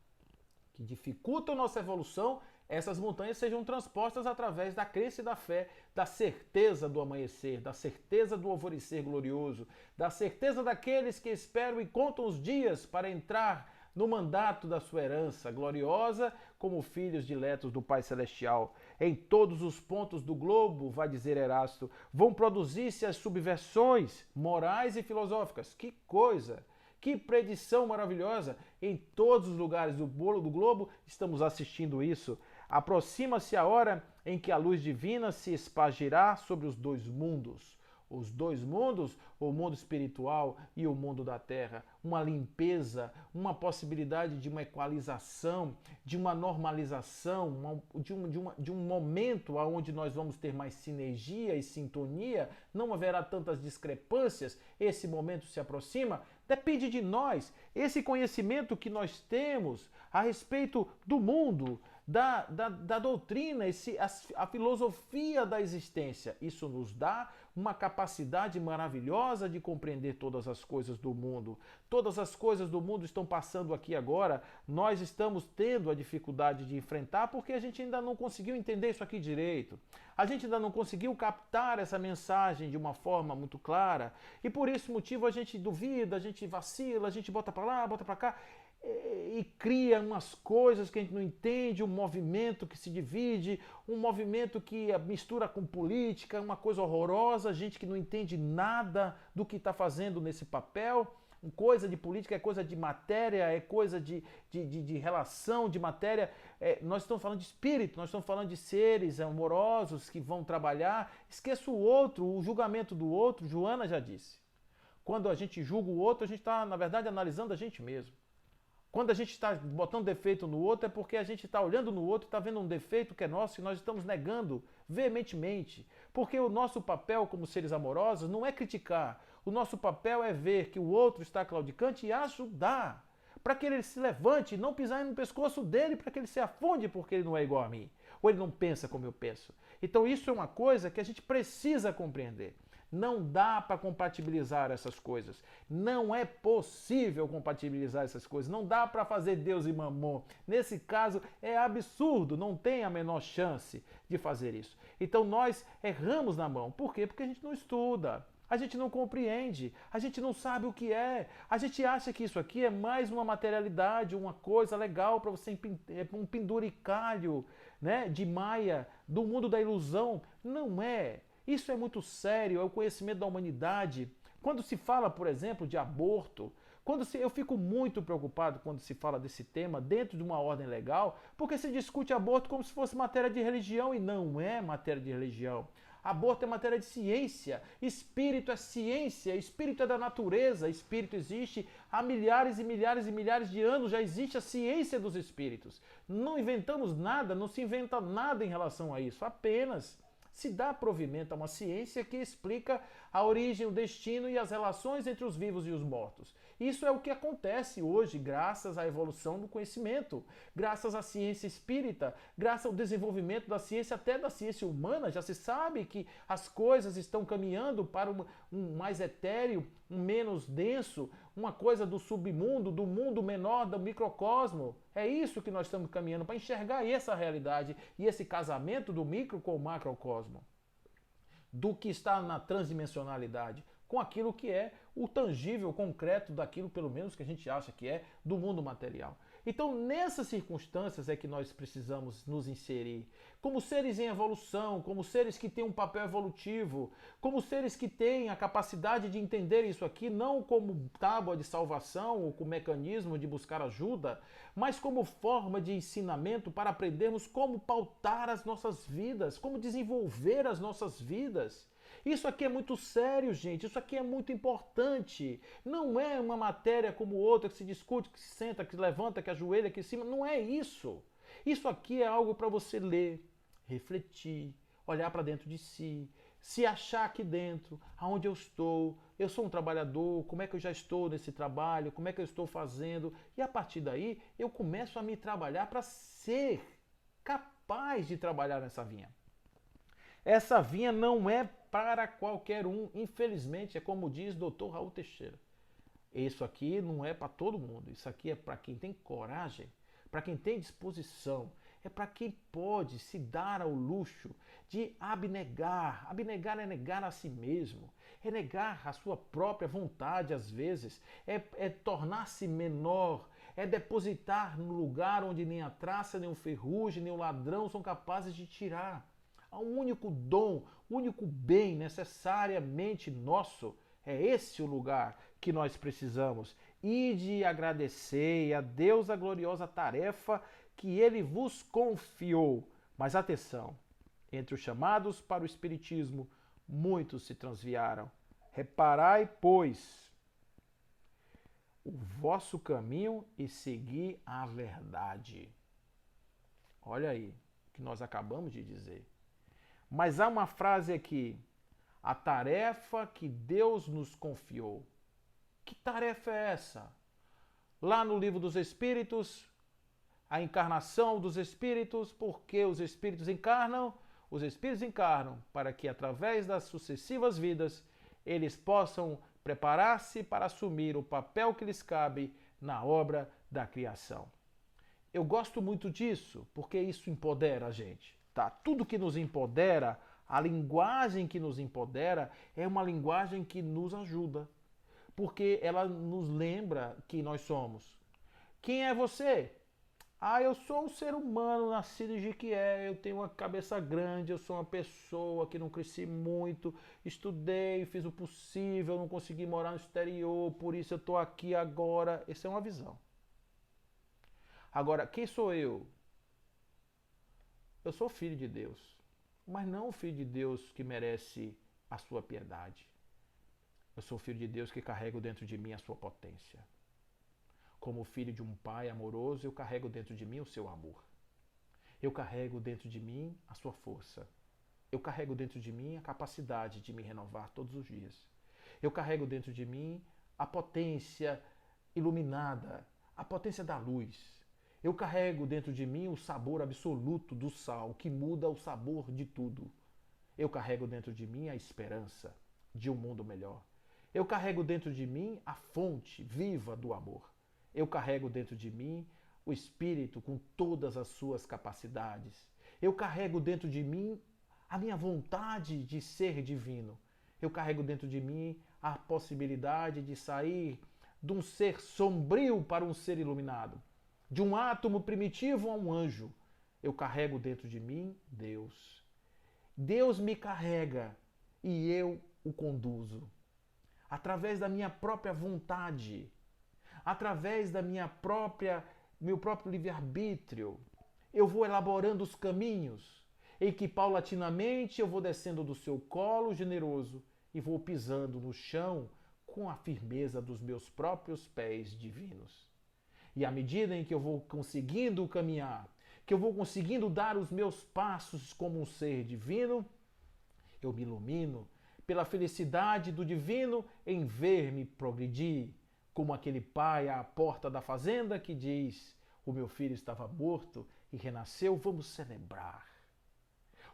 que dificultam a nossa evolução, essas montanhas sejam transpostas através da crença e da fé, da certeza do amanhecer, da certeza do alvorecer glorioso, da certeza daqueles que esperam e contam os dias para entrar no mandato da sua herança gloriosa como filhos diletos do Pai Celestial. Em todos os pontos do globo, vai dizer Erasto, vão produzir-se as subversões morais e filosóficas. Que coisa! Que predição maravilhosa! Em todos os lugares do globo estamos assistindo isso. Aproxima-se a hora em que a luz divina se espargirá sobre os dois mundos. Os dois mundos, o mundo espiritual e o mundo da terra. Uma limpeza, uma possibilidade de uma equalização, de uma normalização, de um momento onde nós vamos ter mais sinergia e sintonia, não haverá tantas discrepâncias, esse momento se aproxima. Depende de nós. Esse conhecimento que nós temos a respeito do mundo, da doutrina, a filosofia da existência, isso nos dá uma capacidade maravilhosa de compreender todas as coisas do mundo. Todas as coisas do mundo estão passando aqui agora, nós estamos tendo a dificuldade de enfrentar porque a gente ainda não conseguiu entender isso aqui direito. A gente ainda não conseguiu captar essa mensagem de uma forma muito clara e por esse motivo a gente duvida, a gente vacila, a gente bota para lá, bota para cá e cria umas coisas que a gente não entende, um movimento que se divide, um movimento que mistura com política, uma coisa horrorosa, gente que não entende nada do que está fazendo nesse papel. Coisa de política é coisa de matéria, é coisa de relação, de matéria. Nós estamos falando de espírito, nós estamos falando de seres amorosos que vão trabalhar. Esqueça o outro, o julgamento do outro, Joana já disse. Quando a gente julga o outro, a gente está, na verdade, analisando a gente mesmo. Quando a gente está botando defeito no outro, é porque a gente está olhando no outro, está vendo um defeito que é nosso e nós estamos negando veementemente. Porque o nosso papel como seres amorosos não é criticar. O nosso papel é ver que o outro está claudicante e ajudar. Para que ele se levante e não pisar no pescoço dele, para que ele se afunde porque ele não é igual a mim. Ou ele não pensa como eu penso. Então isso é uma coisa que a gente precisa compreender. Não dá para compatibilizar essas coisas. Não é possível compatibilizar essas coisas. Não dá para fazer Deus e Mamon. Nesse caso é absurdo, não tem a menor chance de fazer isso. Então nós erramos na mão. Por quê? Porque a gente não estuda. A gente não compreende, a gente não sabe o que é. A gente acha que isso aqui é mais uma materialidade, uma coisa legal para você, um penduricalho, né, de Maia, do mundo da ilusão. Não é. Isso é muito sério, é o conhecimento da humanidade. Quando se fala, por exemplo, de aborto, eu fico muito preocupado quando se fala desse tema dentro de uma ordem legal, porque se discute aborto como se fosse matéria de religião e não é matéria de religião. Aborto é matéria de ciência, espírito é ciência, espírito é da natureza, espírito existe há milhares e milhares e milhares de anos, já existe a ciência dos espíritos. Não inventamos nada, não se inventa nada em relação a isso, apenas se dá provimento a uma ciência que explica a origem, o destino e as relações entre os vivos e os mortos. Isso é o que acontece hoje, graças à evolução do conhecimento, graças à ciência espírita, graças ao desenvolvimento da ciência, até da ciência humana. Já se sabe que as coisas estão caminhando para um mais etéreo, um menos denso, uma coisa do submundo, do mundo menor, do microcosmo. É isso que nós estamos caminhando para enxergar essa realidade e esse casamento do micro com o macrocosmo, do que está na transdimensionalidade, com aquilo que é o tangível, concreto daquilo, pelo menos que a gente acha que é, do mundo material. Então, nessas circunstâncias é que nós precisamos nos inserir, como seres em evolução, como seres que têm um papel evolutivo, como seres que têm a capacidade de entender isso aqui, não como tábua de salvação ou como mecanismo de buscar ajuda, mas como forma de ensinamento para aprendermos como pautar as nossas vidas, como desenvolver as nossas vidas. Isso aqui é muito sério, gente. Isso aqui é muito importante. Não é uma matéria como outra que se discute, que se senta, que se levanta, que ajoelha aqui em cima. Não é isso. Isso aqui é algo para você ler, refletir, olhar para dentro de si, se achar aqui dentro, aonde eu sou um trabalhador, como é que eu já estou nesse trabalho, como é que eu estou fazendo, e a partir daí eu começo a me trabalhar para ser capaz de trabalhar nessa vinha. Essa vinha não é para qualquer um, infelizmente, é como diz Dr. Raul Teixeira. Isso aqui não é para todo mundo, isso aqui é para quem tem coragem, para quem tem disposição, é para quem pode se dar ao luxo de abnegar. Abnegar é negar a si mesmo, é negar a sua própria vontade às vezes, é tornar-se menor, é depositar no lugar onde nem a traça, nem o ferrugem, nem o ladrão são capazes de tirar. O único dom, o único bem necessariamente nosso, é esse o lugar que nós precisamos. E de agradecer a Deus a gloriosa tarefa que Ele vos confiou. Mas atenção, entre os chamados para o Espiritismo, muitos se transviaram. Reparai, pois, o vosso caminho e segui a verdade. Olha aí, o que nós acabamos de dizer. Mas há uma frase aqui, a tarefa que Deus nos confiou. Que tarefa é essa? Lá no Livro dos Espíritos, a encarnação dos Espíritos, porque os Espíritos encarnam? Os Espíritos encarnam para que, através das sucessivas vidas, eles possam preparar-se para assumir o papel que lhes cabe na obra da criação. Eu gosto muito disso, porque isso empodera a gente. Tá? Tudo que nos empodera, a linguagem que nos empodera, é uma linguagem que nos ajuda. Porque ela nos lembra quem nós somos. Quem é você? Ah, eu sou um ser humano nascido em Jequié, eu tenho uma cabeça grande, eu sou uma pessoa que não cresci muito, estudei, fiz o possível, não consegui morar no exterior, por isso eu estou aqui agora. Essa é uma visão. Agora, quem sou eu? Eu sou filho de Deus, mas não o filho de Deus que merece a sua piedade. Eu sou filho de Deus que carrego dentro de mim a sua potência. Como filho de um pai amoroso, eu carrego dentro de mim o seu amor. Eu carrego dentro de mim a sua força. Eu carrego dentro de mim a capacidade de me renovar todos os dias. Eu carrego dentro de mim a potência iluminada, a potência da luz. Eu carrego dentro de mim o sabor absoluto do sal, que muda o sabor de tudo. Eu carrego dentro de mim a esperança de um mundo melhor. Eu carrego dentro de mim a fonte viva do amor. Eu carrego dentro de mim o Espírito com todas as suas capacidades. Eu carrego dentro de mim a minha vontade de ser divino. Eu carrego dentro de mim a possibilidade de sair de um ser sombrio para um ser iluminado. De um átomo primitivo a um anjo. Eu carrego dentro de mim Deus. Deus me carrega e eu o conduzo. Através da minha própria vontade, através da meu próprio livre-arbítrio, eu vou elaborando os caminhos em que paulatinamente eu vou descendo do seu colo generoso e vou pisando no chão com a firmeza dos meus próprios pés divinos. E à medida em que eu vou conseguindo caminhar, que eu vou conseguindo dar os meus passos como um ser divino, eu me ilumino pela felicidade do divino em ver-me progredir, como aquele pai à porta da fazenda que diz: o meu filho estava morto e renasceu, vamos celebrar.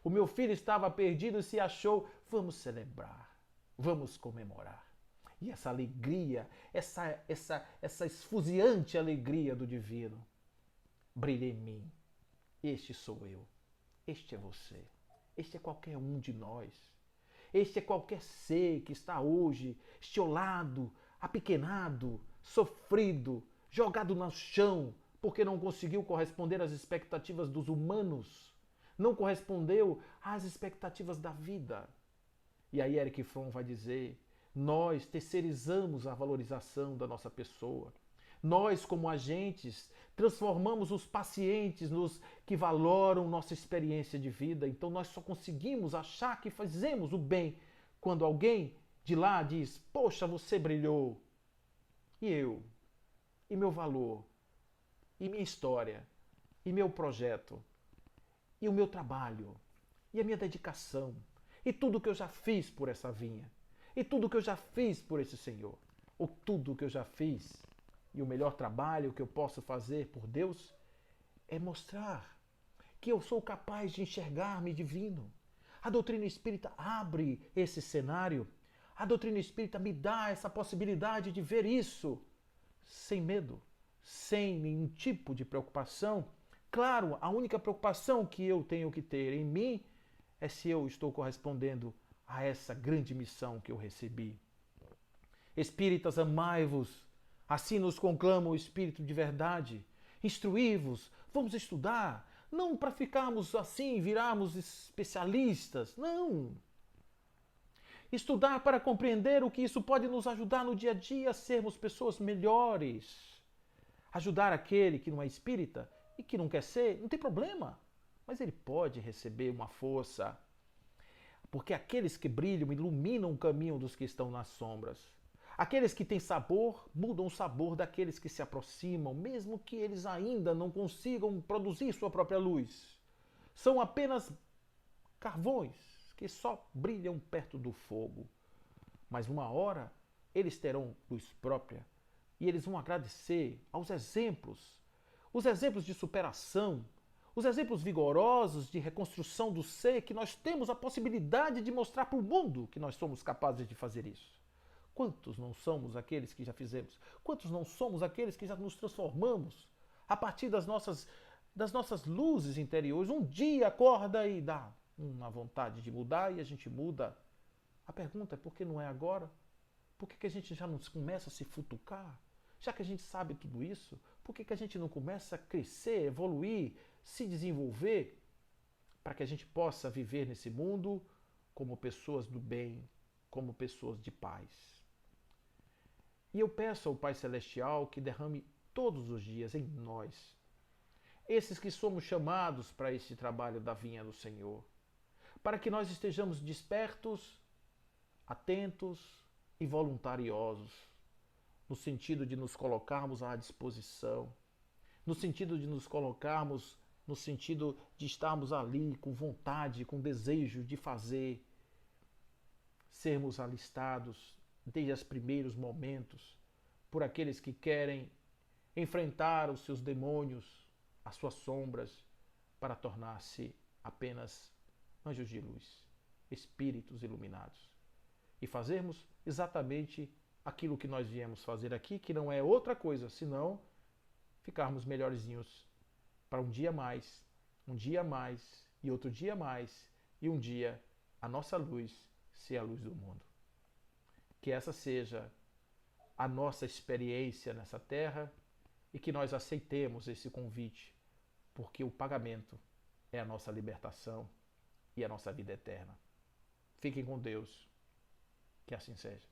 O meu filho estava perdido e se achou, vamos celebrar, vamos comemorar. E essa alegria, essa esfuziante alegria do divino brilha em mim. Este sou eu, este é você, este é qualquer um de nós. Este é qualquer ser que está hoje estiolado, apequenado, sofrido, jogado no chão, porque não conseguiu corresponder às expectativas dos humanos, não correspondeu às expectativas da vida. E aí Erich Fromm vai dizer: nós terceirizamos a valorização da nossa pessoa. Nós, como agentes, transformamos os pacientes nos que valoram nossa experiência de vida. Então nós só conseguimos achar que fazemos o bem Quando alguém de lá diz, poxa, você brilhou, e eu, e meu valor, e minha história, e meu projeto, e o meu trabalho, e a minha dedicação, e tudo que eu já fiz por essa vinha, e tudo que eu já fiz por esse Senhor, ou tudo que eu já fiz, e o melhor trabalho que eu posso fazer por Deus é mostrar que eu sou capaz de enxergar-me divino. A doutrina espírita abre esse cenário. A doutrina espírita me dá essa possibilidade de ver isso sem medo, sem nenhum tipo de preocupação. Claro, a única preocupação que eu tenho que ter em mim é se eu estou correspondendo a essa grande missão que eu recebi. Espíritas, amai-vos, assim nos conclama o Espírito de verdade. Instruí-vos, vamos estudar, não para ficarmos assim, virarmos especialistas, não. Estudar para compreender o que isso pode nos ajudar no dia a dia a sermos pessoas melhores. Ajudar aquele que não é espírita e que não quer ser, não tem problema, mas ele pode receber uma força. Porque aqueles que brilham iluminam o caminho dos que estão nas sombras. Aqueles que têm sabor mudam o sabor daqueles que se aproximam, mesmo que eles ainda não consigam produzir sua própria luz. São apenas carvões que só brilham perto do fogo. Mas uma hora eles terão luz própria e eles vão agradecer aos exemplos, os exemplos de superação, os exemplos vigorosos de reconstrução do ser que nós temos a possibilidade de mostrar para o mundo que nós somos capazes de fazer isso. Quantos não somos aqueles que já fizemos? Quantos não somos aqueles que já nos transformamos a partir das nossas luzes interiores? Um dia acorda e dá uma vontade de mudar e a gente muda. A pergunta é por que não é agora? Por que a gente já não começa a se futucar? Já que a gente sabe tudo isso, por que a gente não começa a crescer, evoluir, se desenvolver para que a gente possa viver nesse mundo como pessoas do bem, como pessoas de paz? E eu peço ao Pai Celestial que derrame todos os dias em nós, esses que somos chamados para este trabalho da vinha do Senhor, para que nós estejamos despertos, atentos e voluntariosos, no sentido de nos colocarmos à disposição, no sentido de nos colocarmos, no sentido de estarmos ali com vontade, com desejo de fazer, sermos alistados desde os primeiros momentos por aqueles que querem enfrentar os seus demônios, as suas sombras, para tornar-se apenas anjos de luz, espíritos iluminados. E fazermos exatamente aquilo que nós viemos fazer aqui, que não é outra coisa senão ficarmos melhorzinhos para um dia mais e outro dia mais e um dia a nossa luz ser a luz do mundo. Que essa seja a nossa experiência nessa terra e que nós aceitemos esse convite, porque o pagamento é a nossa libertação e a nossa vida eterna. Fiquem com Deus. Que assim seja.